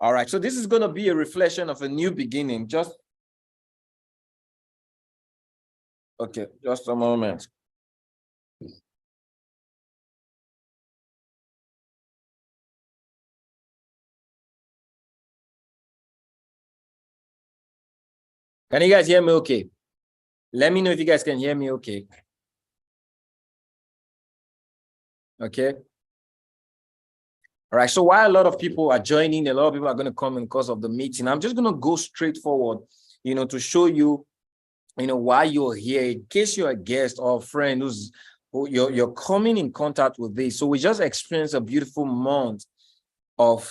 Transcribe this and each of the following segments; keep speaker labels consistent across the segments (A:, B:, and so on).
A: All right, so this is going to be a reflection of a new beginning. Okay, just a moment. Can you guys hear me okay? Let me know if you guys can hear me okay. Okay. All right, so while a lot of people are joining, a lot of people are going to come in because of the meeting. I'm just going to go straight forward, to show you, why you're here, in case you're a guest or a friend who you're coming in contact with this. So we just experienced a beautiful month of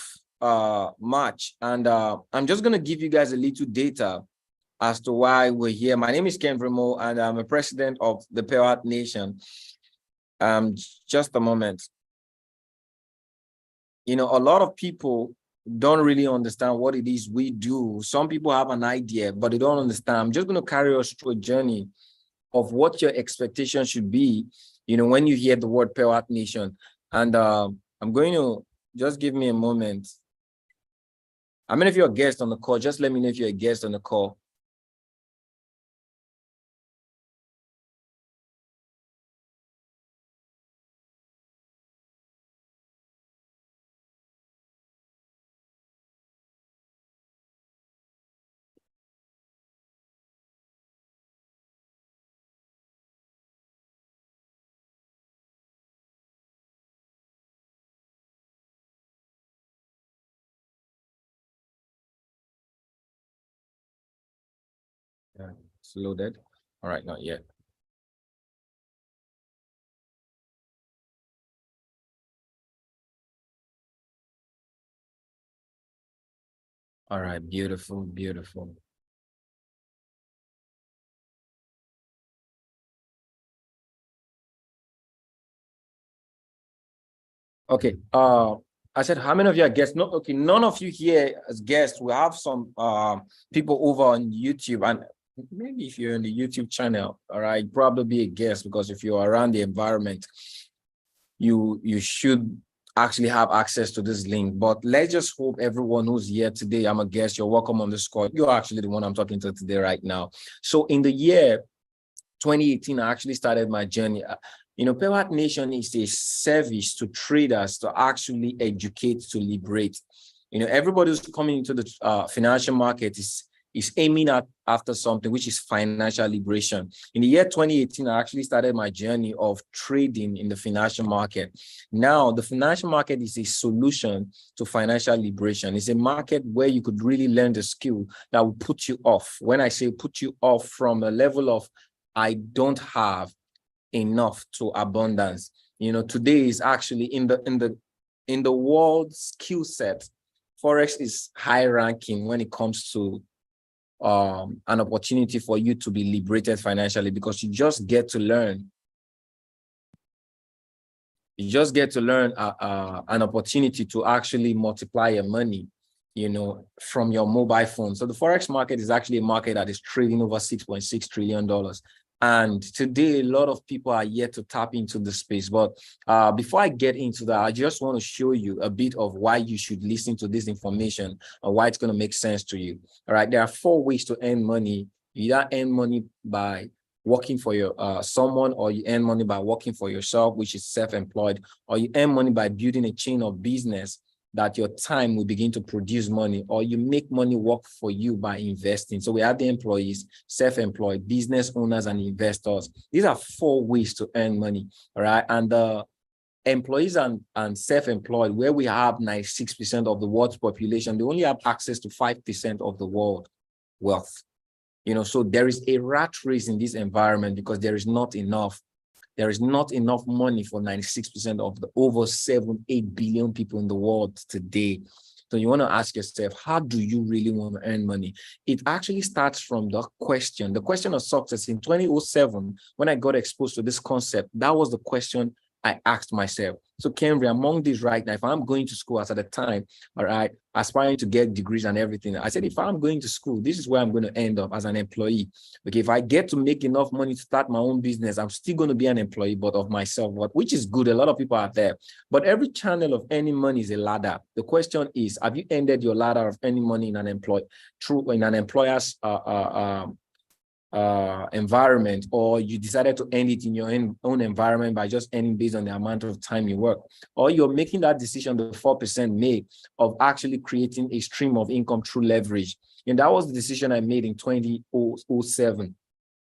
A: March, and I'm just going to give you guys a little data as to why we're here. My name is Ken Vremo, and I'm a president of the Pewatnation. Just a moment. A lot of people don't really understand what it is we do. Some people have an idea, but they don't understand. I'm just going to carry us through a journey of what your expectation should be, when you hear the word Pewatnation. And I'm going to just give me a moment. I mean, if you're a guest on the call, just let me know if you're a guest on the call. Yeah, it's loaded. All right, not yet. All right, beautiful, beautiful. Okay. I said, how many of you are guests? No, okay, none of you here as guests. We have some people over on YouTube, and maybe if you're in the YouTube channel, all right, probably be a guest, because if you're around the environment, you should actually have access to this link. But let's just hope everyone who's here today, I'm a guest, you're welcome on this call. You're actually the one I'm talking to today right now. So in the year 2018, I actually started my journey. Pewatnation is a service to traders to actually educate, to liberate. Everybody who's coming into the financial market is aiming after something, which is financial liberation. In the year 2018, I actually started my journey of trading in the financial market. Now, the financial market is a solution to financial liberation. It's a market where you could really learn the skill that will put you off. When I say put you off from a level of I don't have enough to abundance. Today is actually in the world skill set. Forex is high ranking when it comes to an opportunity for you to be liberated financially, because you just get to learn. You just get to learn an opportunity to actually multiply your money, from your mobile phone. So the Forex market is actually a market that is trading over $6.6 trillion. And today, a lot of people are yet to tap into the space. But before I get into that, I just want to show you a bit of why you should listen to this information and why it's going to make sense to you. All right, there are 4 ways to earn money. You either earn money by working for your someone, or you earn money by working for yourself, which is self-employed, or you earn money by building a chain of business that your time will begin to produce money, or you make money work for you by investing. So we have the employees, self-employed, business owners, and investors. These are 4 ways to earn money, all right? And the employees and self-employed, where we have 96% of the world's population, they only have access to 5% of the world wealth. So there is a rat race in this environment because there is not enough money for 96% of the over 7-8 billion people in the world today. So you want to ask yourself, how do you really want to earn money? It actually starts from the question of success. In 2007, when I got exposed to this concept, that was the question I asked myself, so Kenry, among these right now, if I'm going to school as at the time, all right, aspiring to get degrees and everything, I said, if I'm going to school, this is where I'm going to end up as an employee. Okay, if I get to make enough money to start my own business, I'm still going to be an employee, but of myself, which is good. A lot of people are there. But every channel of earning money is a ladder. The question is, have you ended your ladder of earning money in an employer's environment, or you decided to end it in your own environment by just earning based on the amount of time you work, or you're making that decision the 4% make of actually creating a stream of income through leverage. And that was the decision I made in 2007.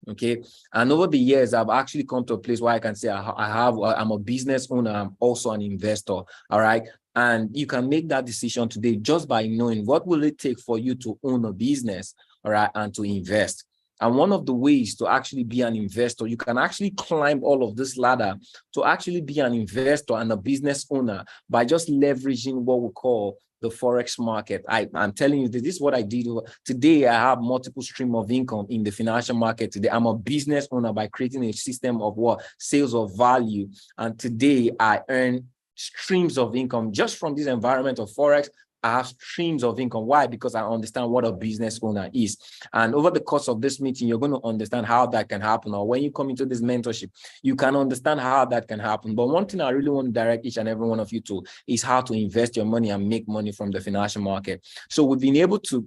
A: Okay, and over the years, I've actually come to a place where I can say I'm a business owner. I'm also an investor. All right. And you can make that decision today just by knowing what will it take for you to own a business, all right, and to invest. And one of the ways to actually be an investor, you can actually climb all of this ladder to actually be an investor and a business owner by just leveraging what we call the Forex market. I'm telling you, this is what I did. Today, I have multiple streams of income in the financial market. Today, I'm a business owner by creating a system of sales of value. And today, I earn streams of income just from this environment of Forex. I have streams of income. Why? Because I understand what a business owner is. And over the course of this meeting, you're going to understand how that can happen. Or when you come into this mentorship, you can understand how that can happen. But one thing I really want to direct each and every one of you to is how to invest your money and make money from the financial market. So we've been able to,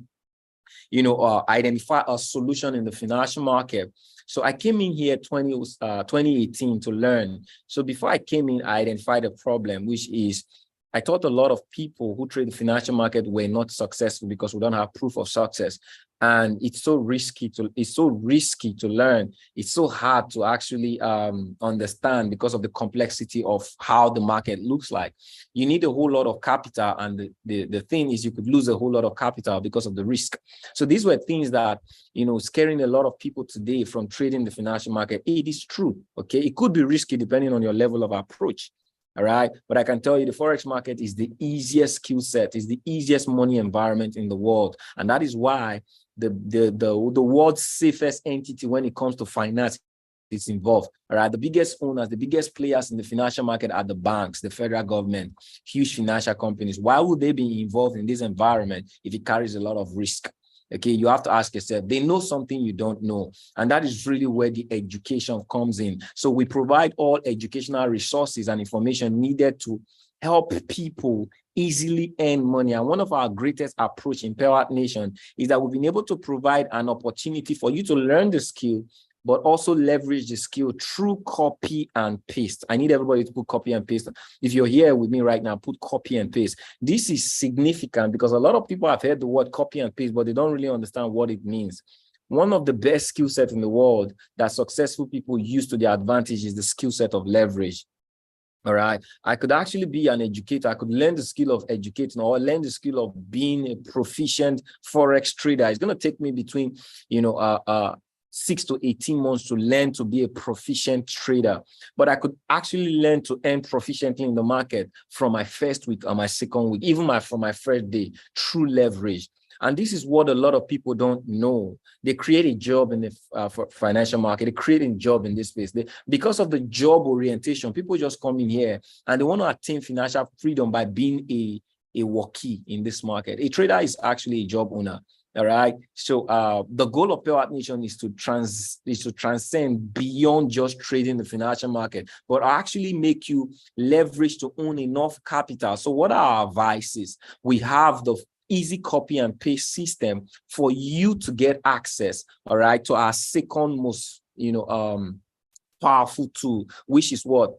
A: identify a solution in the financial market. So I came in here 2018 to learn. So before I came in, I identified a problem, which is I thought a lot of people who trade the financial market were not successful because we don't have proof of success. And it's so risky to learn. It's so hard to actually understand because of the complexity of how the market looks like. You need a whole lot of capital. And the thing is, you could lose a whole lot of capital because of the risk. So these were things that, scaring a lot of people today from trading the financial market. It is true. Okay. It could be risky depending on your level of approach. All right. But I can tell you the Forex market is the easiest skill set, is the easiest money environment in the world. And that is why the world's safest entity when it comes to finance is involved. All right. The biggest owners, the biggest players in the financial market are the banks, the federal government, huge financial companies. Why would they be involved in this environment if it carries a lot of risk? Okay, you have to ask yourself, they know something you don't know. And that is really where the education comes in. So we provide all educational resources and information needed to help people easily earn money. And one of our greatest approach in Pewatnation is that we've been able to provide an opportunity for you to learn the skill, but also leverage the skill through copy and paste. I need everybody to put copy and paste. If you're here with me right now, put copy and paste. This is significant because a lot of people have heard the word copy and paste, but they don't really understand what it means. One of the best skill sets in the world that successful people use to their advantage is the skill set of leverage. All right. I could actually be an educator. I could learn the skill of educating or learn the skill of being a proficient Forex trader. It's going to take me between, 6 to 18 months to learn to be a proficient trader. But I could actually learn to earn proficiently in the market from my first week or my second week, even from my first day, through leverage. And this is what a lot of people don't know. They create a job in the financial market. They create a job in this space. Because of the job orientation, people just come in here and they want to attain financial freedom by being a workie in this market. A trader is actually a job owner. All right. So the goal of Pewatnation is to transcend beyond just trading the financial market, but actually make you leverage to own enough capital. So what are our advices? We have the easy copy and paste system for you to get access, all right, to our second most, powerful tool, which is what?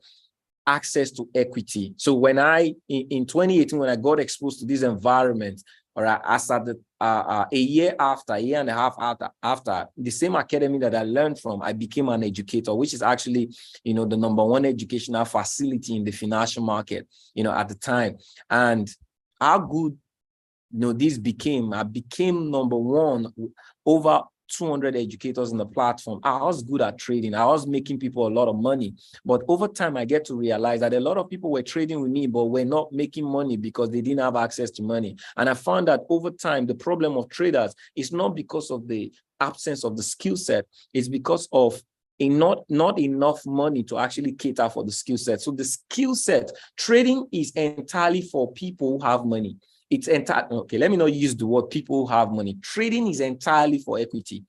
A: Access to equity. So when in 2018, when I got exposed to this environment, all right, as at a year and a half after the same academy that I learned from, I became an educator, which is actually, the #1 educational facility in the financial market, at the time. And how good, this became, I became #1 over 200 educators in the platform. I was good at trading. I was making people a lot of money. But over time, I get to realize that a lot of people were trading with me, but were not making money because they didn't have access to money. And I found that over time, the problem of traders is not because of the absence of the skill set. It's because of not enough money to actually cater for the skill set. So the skill set, trading is entirely for people who have money. It's entirely, okay, let me not use the word people who have money. Trading is entirely for equity.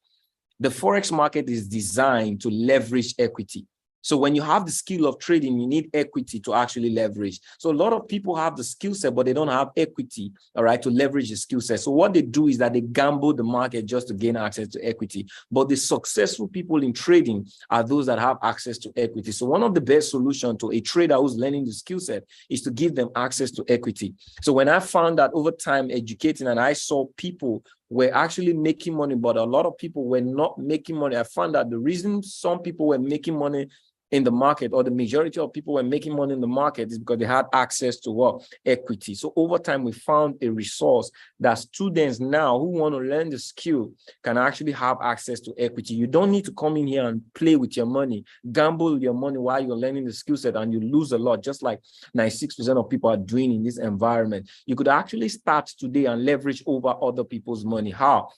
A: The Forex market is designed to leverage equity. So when you have the skill of trading, you need equity to actually leverage. So a lot of people have the skill set, but they don't have equity, all right, to leverage the skill set. So what they do is that they gamble the market just to gain access to equity. But the successful people in trading are those that have access to equity. So one of the best solutions to a trader who's learning the skill set is to give them access to equity. So when I found that over time educating, and I saw people were actually making money, but a lot of people were not making money, I found that the reason some people were making money in the market, or the majority of people were making money in the market, is because they had access to what? Equity. So over time, we found a resource that students now who want to learn the skill can actually have access to equity. You don't need to come in here and play with your money, gamble your money while you're learning the skill set, and you lose a lot, just like 96% of people are doing in this environment. You could actually start today and leverage over other people's money. How?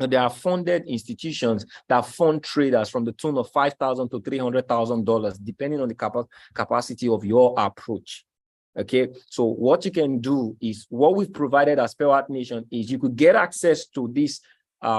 A: There are funded institutions that fund traders from the tune of $5,000 to $300,000, depending on the capacity of your approach. Okay, so what you can do is, what we've provided as Pewatnation is you could get access to these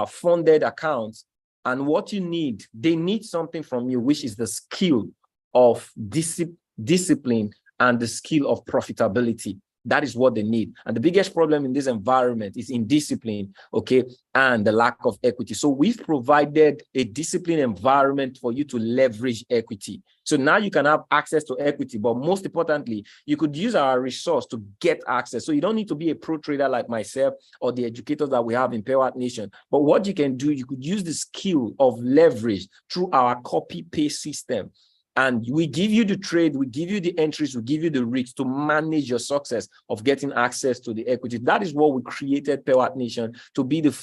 A: funded accounts, and what you need, they need something from you, which is the skill of discipline and the skill of profitability. That is what they need. And the biggest problem in this environment is indiscipline, okay, and the lack of equity. So we've provided a disciplined environment for you to leverage equity. So now you can have access to equity, but most importantly, you could use our resource to get access. So you don't need to be a pro trader like myself or the educators that we have in Pewatnation. But what you can do, you could use the skill of leverage through our copy-paste system. And we give you the trade, we give you the entries, we give you the risks to manage your success of getting access to the equity. That is what we created Pewatnation to be the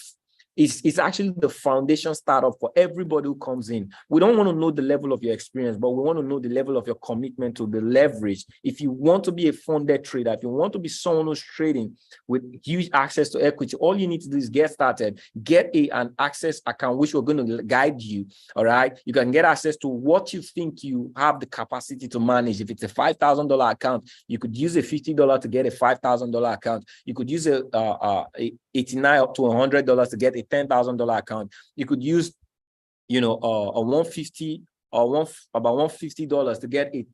A: it's actually the foundation startup for everybody who comes in. We don't want to know the level of your experience, but we want to know the level of your commitment to the leverage. If you want to be a funded trader, if you want to be someone who's trading with huge access to equity, all you need to do is get started, get an access account, which we're going to guide you. All right. You can get access to what you think you have the capacity to manage. If it's a $5,000 account, you could use a $50 to get a $5,000 account. You could use a $89 up to $100 to get a $10,000 account. You could use, you know, a $150 or about $150 to get a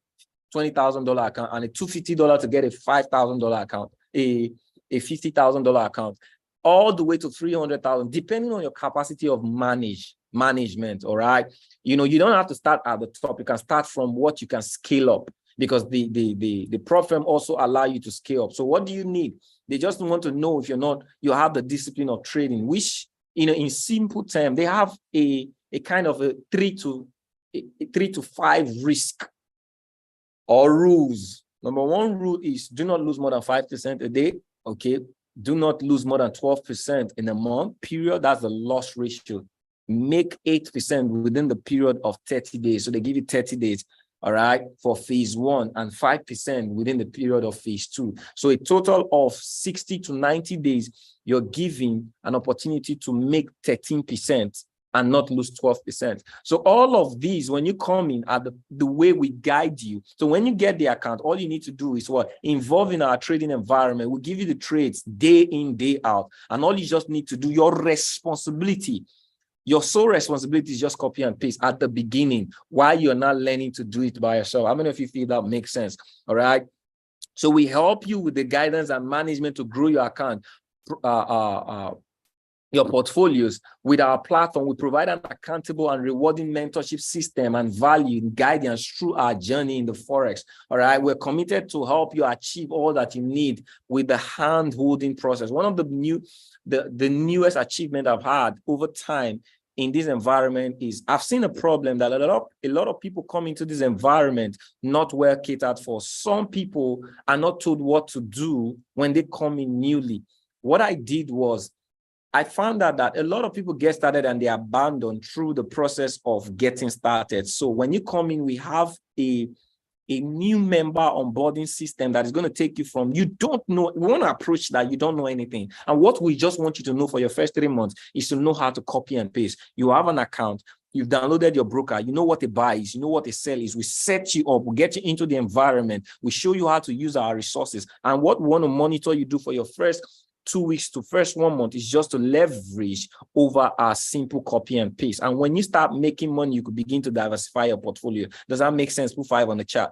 A: $20,000 account, and a $250 to get a $5,000 account, a $50,000 account, all the way to $300,000, depending on your capacity of management. All right, you know, you don't have to start at the top. You can start from what you can scale up, because the prop firm also allow you to scale up. So what do you need? They just want to know if you have the discipline of trading, which, you know, in simple terms, they have a kind of a 3 to 5 risk or rules. Number one rule is do not lose more than 5% a day. Okay. Do not lose more than 12% in a month, period. That's the loss ratio. Make 8% within the period of 30 days. So they give you 30 days. All right, for phase 1, and 5% within the period of phase 2. So a total of 60 to 90 days, you're giving an opportunity to make 13% and not lose 12%. So all of these, when you come in, are the way we guide you. So when you get the account, all you need to do is what? Involve in our trading environment. We'll give you the trades day in, day out. And all you just need to do, your responsibility, your sole responsibility is just copy and paste at the beginning while you're not learning to do it by yourself. How many of you feel that makes sense? All right. So we help you with the guidance and management to grow your account, your portfolios. With our platform, we provide an accountable and rewarding mentorship system and value and guidance through our journey in the Forex. All right. We're committed to help you achieve all that you need with the hand-holding process. One of the newest achievement I've had over time in this environment is I've seen a problem that a lot of people come into this environment not well catered for. Some people are not told what to do when they come in newly. What I did was I found out that a lot of people get started and they abandon through the process of getting started. So when you come in, we have a new member onboarding system that is going to take you from you don't know. We want to approach that you don't know anything. And what we just want you to know for your first 3 months is to know how to copy and paste. You have an account. You've downloaded your broker. You know what a buy is. You know what a sell is. We set you up. We get you into the environment. We show you how to use our resources. And what we want to monitor you do for your first 2 weeks to first 1 month is just to leverage over our simple copy and paste. And when you start making money, you could begin to diversify your portfolio. Does that make sense? Put 5 on the chat.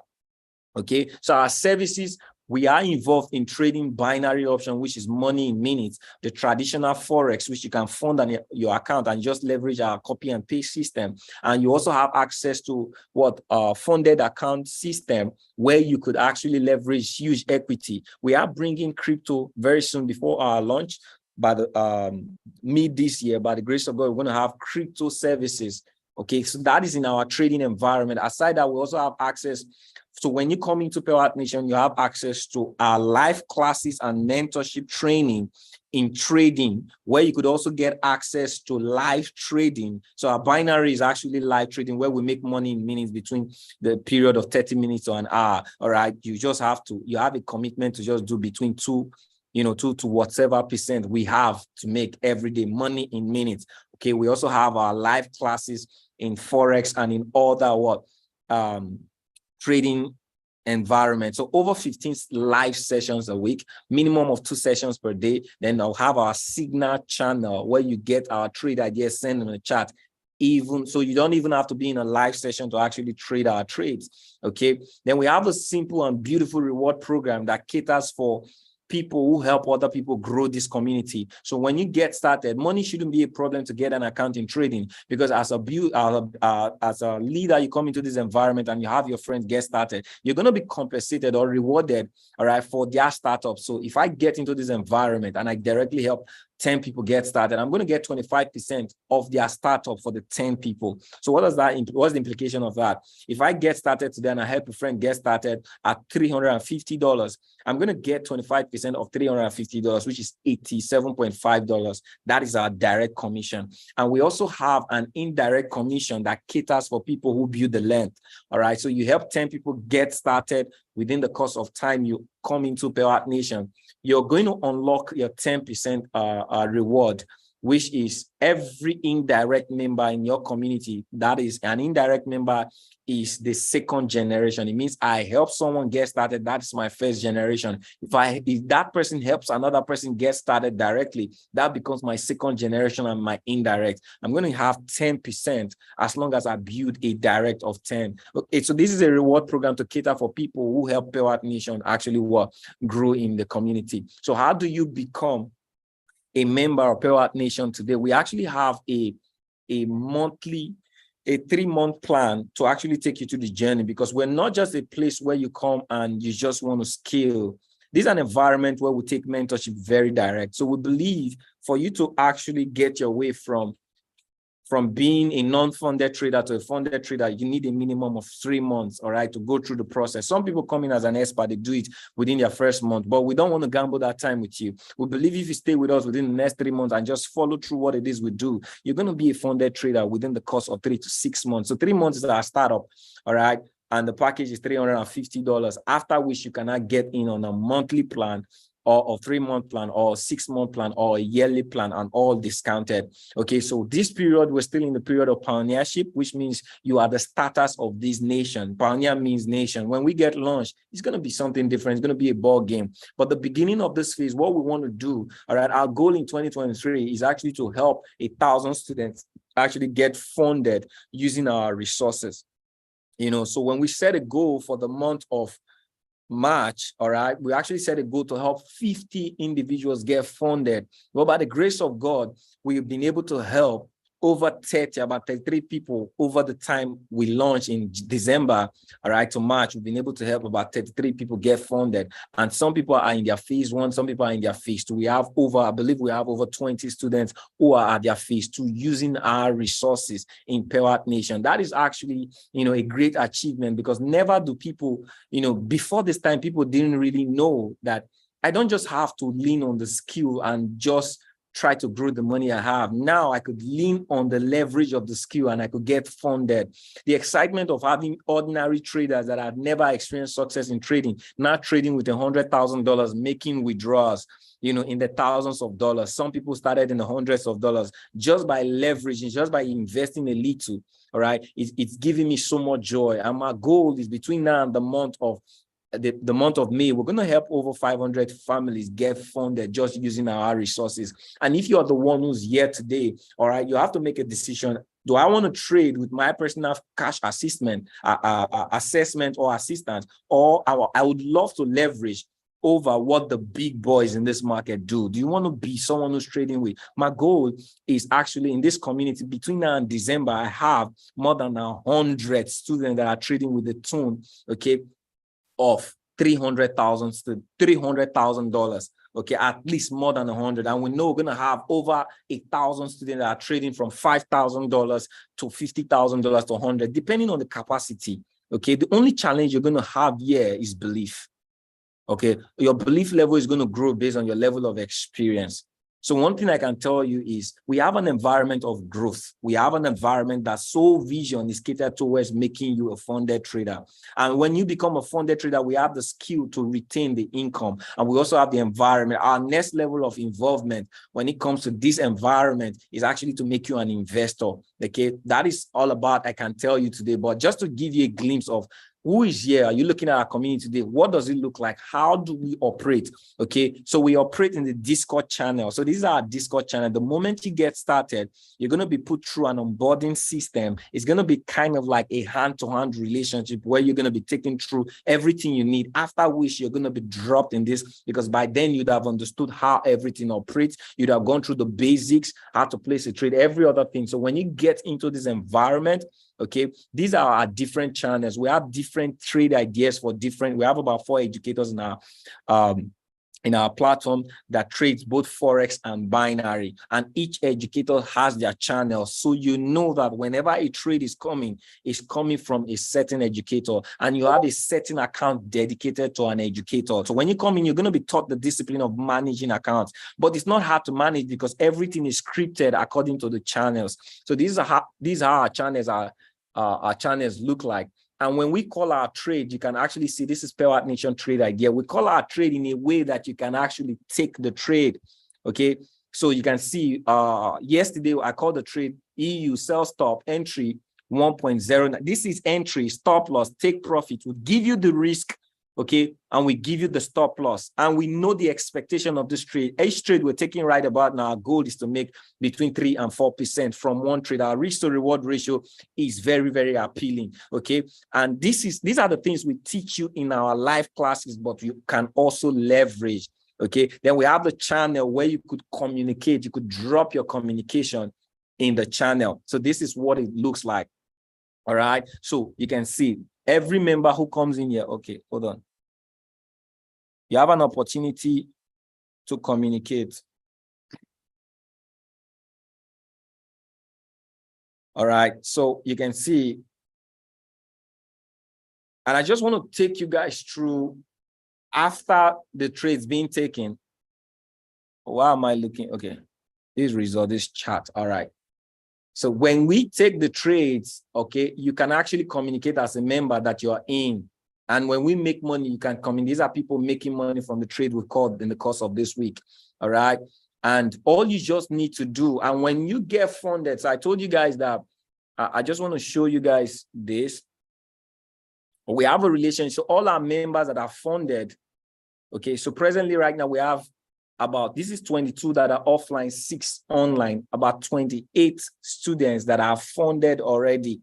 A: Okay, so our services, we are involved in trading binary option, which is money in minutes, the traditional Forex, which you can fund on your account and just leverage our copy and paste system. And you also have access to what funded account system, where you could actually leverage huge equity. We are bringing crypto very soon before our launch. By the mid this year, by the grace of God, we're going to have crypto services. Okay, so that is in our trading environment. Aside that, we also have access. So when you come into Pewatnation, you have access to our live classes and mentorship training in trading, where you could also get access to live trading. So our binary is actually live trading, where we make money in minutes between the period of 30 minutes to an hour. All right, you have a commitment to just do between 2 to whatever percent we have to make every day, money in minutes. Okay, we also have our live classes in Forex and in other trading environment. So over 15 live sessions a week, minimum of 2 sessions per day. Then I'll have our Signal channel where you get our trade ideas sent in the chat. Even so, you don't even have to be in a live session to actually trade our trades. Okay. Then we have a simple and beautiful reward program that caters for people who help other people grow this community. So when you get started, money shouldn't be a problem to get an account in trading, because as a leader, you come into this environment and you have your friends get started, you're going to be compensated or rewarded, all right, for their startup. So if I get into this environment and I directly help 10 people get started, I'm going to get 25% of their startup for the 10 people. So what's the implication of that? If I get started today and I help a friend get started at $350, I'm going to get 25% of $350, which is $87.5. That is our direct commission. And we also have an indirect commission that caters for people who build the length. All right. So you help 10 people get started within the course of time you come into Pewatnation. You're going to unlock your 10% reward, which is every indirect member in your community. That is, an indirect member is the second generation. It means I help someone get started. That's my first generation. If that person helps another person get started directly, that becomes my second generation and my indirect. I'm going to have 10% as long as I build a direct of 10. Okay, so this is a reward program to cater for people who help Pewatnation actually grow in the community. So how do you become a member of Pewatnation today? We actually have a 3-month plan to actually take you to the journey, because we're not just a place where you come and you just want to scale. This is an environment where we take mentorship very direct. So we believe for you to actually get your way from being a non-funded trader to a funded trader, you need a minimum of 3 months, all right, to go through the process. Some people come in as an expert, they do it within their first month, but we don't want to gamble that time with you. We believe if you stay with us within the next 3 months and just follow through what it is we do, you're going to be a funded trader within the course of 3 to 6 months. So 3 months is our startup, all right, and the package is $350, after which you cannot get in on a monthly plan, or a 3-month plan, or a 6-month plan, or a yearly plan, and all discounted. Okay, so this period, we're still in the period of pioneership, which means you are the starters of this nation. Pioneer means nation. When we get launched, it's going to be something different. It's going to be a ball game. But the beginning of this phase, what we want to do, all right, our goal in 2023 is actually to help 1,000 students actually get funded using our resources. So when we set a goal for the month of March, all right, we actually set a goal to help 50 individuals get funded. Well, by the grace of God, we've been able to help over 30, about 33 people over the time we launched in December, all right, to March. We've been able to help about 33 people get funded. And some people are in their phase 1, some people are in their phase 2. I believe we have over 20 students who are at their phase 2 using our resources in Pewatnation. That is actually, a great achievement, because never do people, before this time, people didn't really know that I don't just have to lean on the skill and just try to grow the money I have. Now I could lean on the leverage of the skill and I could get funded. The excitement of having ordinary traders that have never experienced success in trading, now trading with $100,000, making withdrawals, in the thousands of dollars. Some people started in the hundreds of dollars just by leveraging, just by investing a little. All right. It's giving me so much joy. And my goal is between now and the month of May, we're going to help over 500 families get funded just using our resources. And if you're the one who's here today, all right, you have to make a decision. Do I want to trade with my personal cash assessment or assistance, or I would love to leverage over what the big boys in this market do? Do you want to be someone who's trading with? My goal is actually in this community between now and December, I have more than 100 students that are trading with the tune, okay, of $300,000 to $300,000. Okay, at least more than 100. And we know we're going to have over 1,000 students that are trading from $5,000 to $50,000 to 100, depending on the capacity. Okay, the only challenge you're going to have here is belief. Okay, your belief level is going to grow based on your level of experience. So one thing I can tell you is we have an environment of growth. We have an environment that sole vision is catered towards making you a funded trader. And when you become a funded trader, we have the skill to retain the income. And we also have the environment. Our next level of involvement when it comes to this environment is actually to make you an investor. Okay, that is all about, I can tell you today. But just to give you a glimpse of who is here, are you looking at our community today? What does it look like? How do we operate? Okay, so we operate in the Discord channel. So this is our Discord channel. The moment you get started, you're going to be put through an onboarding system. It's going to be kind of like a hand-to-hand relationship where you're going to be taken through everything you need, after which you're going to be dropped in this, because by then you'd have understood how everything operates. You'd have gone through the basics, how to place a trade, every other thing. So when you get into this environment, okay, these are our different channels. We have different trade ideas for different. We have about 4 educators in our platform that trades both forex and binary, and each educator has their channel. So you know that whenever a trade is coming, it's coming from a certain educator, and you have a certain account dedicated to an educator. So when you come in, you're going to be taught the discipline of managing accounts, but it's not hard to manage because everything is scripted according to the channels. So these are how our channels look like. And when we call our trade, you can actually see this is Pewatnation trade idea. We call our trade in a way that you can actually take the trade. Okay, so you can see yesterday I called the trade EU sell stop entry 1.09. This is entry, stop loss, take profit. We'll give you the risk, okay, and we give you the stop loss, and we know the expectation of this trade. Each trade we're taking right about now, our goal is to make between 3 and 4% from one trade. Our risk to reward ratio is very, very appealing, okay? And these are the things we teach you in our live classes, but you can also leverage, okay? Then we have the channel where you could communicate. You could drop your communication in the channel. So this is what it looks like, all right? So you can see every member who comes in here, okay, hold on. You have an opportunity to communicate. All right, so you can see, and I just want to take you guys through after the trades being taken. Why am I looking? Okay, this result, this chart, all right. So when we take the trades, okay, you can actually communicate as a member that you're in. And when we make money, you can come in. These are people making money from the trade we called in the course of this week. All right. And all you just need to do, and when you get funded, so I told you guys that I just want to show you guys this. We have a relationship. So all our members that are funded, okay, so presently right now we have about, this is 22 that are offline, 6 online, about 28 students that are funded already,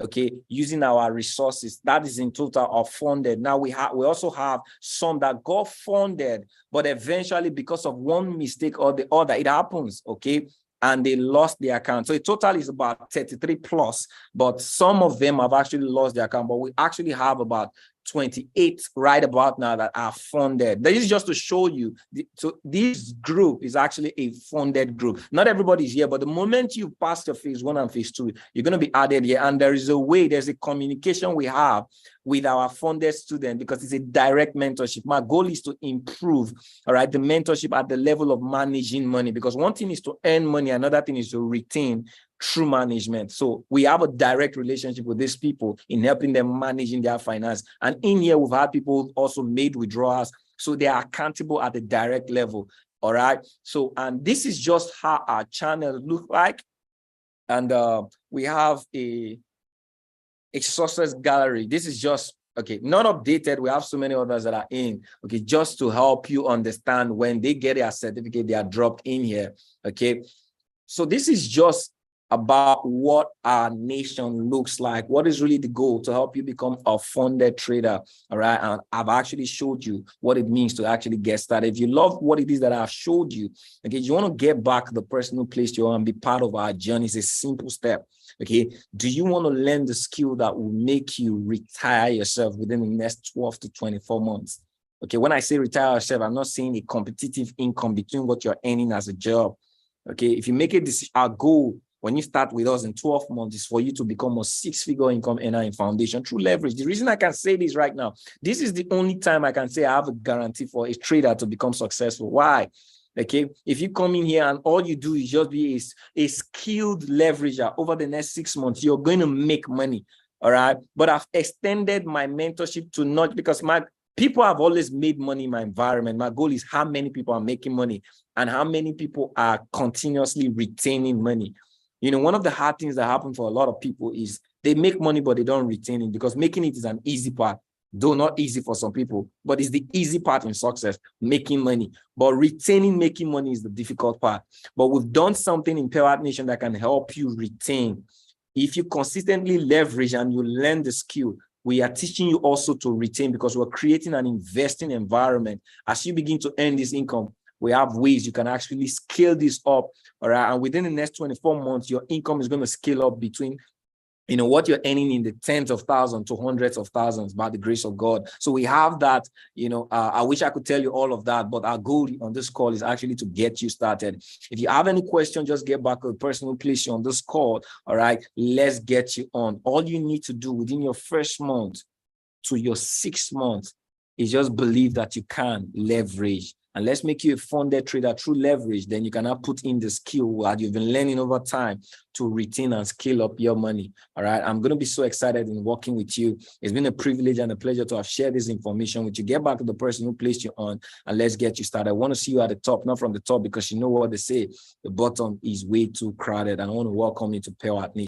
A: okay, using our resources. That is in total of funded. Now we also have some that got funded, but eventually because of one mistake or the other, it happens, okay, and they lost their account. So the total is about 33 plus, but some of them have actually lost their account, but we actually have about 28 right about now that are funded. This is just to show you. So this group is actually a funded group. Not everybody's here, but the moment you pass your phase 1 and phase 2, you're going to be added here. And there is a way, there's a communication we have with our funded student, because it's a direct mentorship. My goal is to improve, all right, the mentorship at the level of managing money, because one thing is to earn money, another thing is to retain through management. So we have a direct relationship with these people in helping them managing their finance. And in here, we've had people also made withdrawals, so they are accountable at the direct level. All right. So, and this is just how our channel look like. And we have a success gallery. This is just, okay, not updated. We have so many others that are in, okay, just to help you understand when they get their certificate, they are dropped in here. Okay. So this is just about what our nation looks like. What is really the goal? To help you become a funded trader. All right. And I've actually showed you what it means to actually get started. If you love what it is that I've showed you, okay, you want to get back the person who placed you on and be part of our journey. It's a simple step. Okay. Do you want to learn the skill that will make you retire yourself within the next 12 to 24 months? Okay. When I say retire yourself, I'm not saying a competitive income between what you're earning as a job. Okay. If you make a decision, our goal when you start with us in 12 months is for you to become a 6-figure income earner in foundation through leverage. The reason I can say this right now, this is the only time I can say I have a guarantee for a trader to become successful. Why? Okay, if you come in here and all you do is just be a skilled leverager over the next 6 months, you're going to make money. All right. But I've extended my mentorship to not, because my people have always made money in my environment. My goal is how many people are making money and how many people are continuously retaining money. You know, one of the hard things that happen for a lot of people is they make money, but they don't retain it, because making it is an easy part, though not easy for some people, but it's the easy part in success, making money. But retaining making money is the difficult part. But we've done something in Pewatnation that can help you retain. If you consistently leverage and you learn the skill, we are teaching you also to retain, because we're creating an investing environment. As you begin to earn this income, we have ways you can actually scale this up, all right? And within the next 24 months, your income is going to scale up between, you know, what you're earning in the tens of thousands to hundreds of thousands by the grace of God. So we have that, you know, I wish I could tell you all of that, but our goal on this call is actually to get you started. If you have any question, just get back to the person who placed you on this call, all right? Let's get you on. All you need to do within your first month to your 6th month is just believe that you can leverage. And let's make you a funded trader through leverage. Then you can now put in the skill that you've been learning over time to retain and scale up your money. All right. I'm going to be so excited in working with you. It's been a privilege and a pleasure to have shared this information with you. Get back to the person who placed you on and let's get you started. I want to see you at the top, not from the top, because you know what they say, the bottom is way too crowded. And I want to welcome you to Pewatnation.